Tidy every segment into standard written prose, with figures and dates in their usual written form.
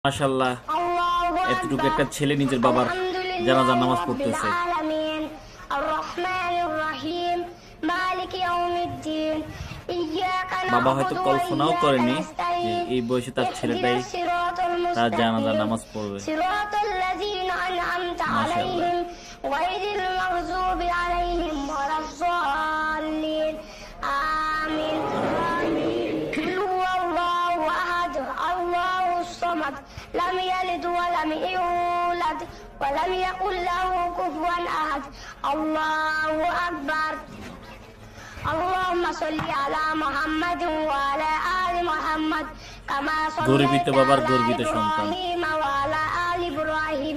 মাশাআল্লাহ, এতটুকু একটা ছেলে নিজের বাবার জানাজার নামাজ পড়তেছে। বাবা হয়তো কল্পনাও করেনি যে এই বয়সে তার ছেলেটাই তার জানাজার নামাজ পড়বে। لم يلد ولم يولد ولم يكن له كفوا أحد. الله أكبر. اللهم صل على محمد وعلى آل محمد كما صليت على إبراهيم وعلى آل إبراهيم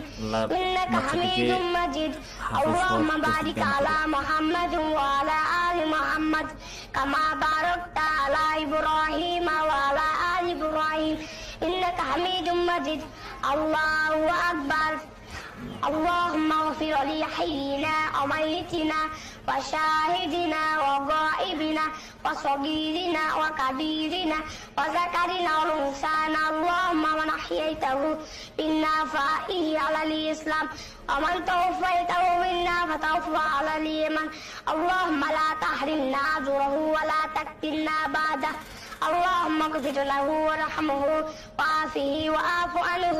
إنك حميد مجيد. اللهم بارك على محمد وعلى آل محمد كما باركت على إبراهيم وعلى آل إبراهيم إنك حميد مجيد. الله أكبر. اللهم اغفر لحينا وميتنا وشاهدنا وغائبنا وصغيرنا وكبيرنا وذكرنا وانثانا. اللهم من احييته منا فاحيه على الاسلام ومن توفيته منا فتوفى على الايمان. اللهم لا تحرمنا اجره ولا تفتنا بعده. اللهم اغفر له وارحمه وعافه واعف عنه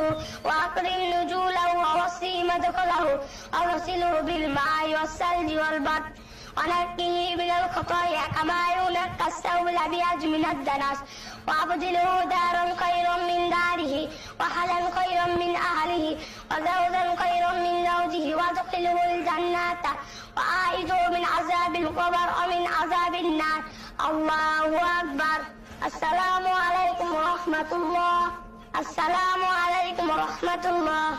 واكرم نزوله ووسع مدخله واغسله بالماء والثلج والبرد ونقه من الخطايا كما ينقى الثوب الابيض من الدنس وابدله دارا خيرا من داره واهلا خيرا من اهله وزوجا خيرا من زوجه وادخله الجنه واعيذه من عذاب القبر ومن عذاب النار. الله اكبر. السلام عليكم ورحمة الله. السلام عليكم ورحمة الله.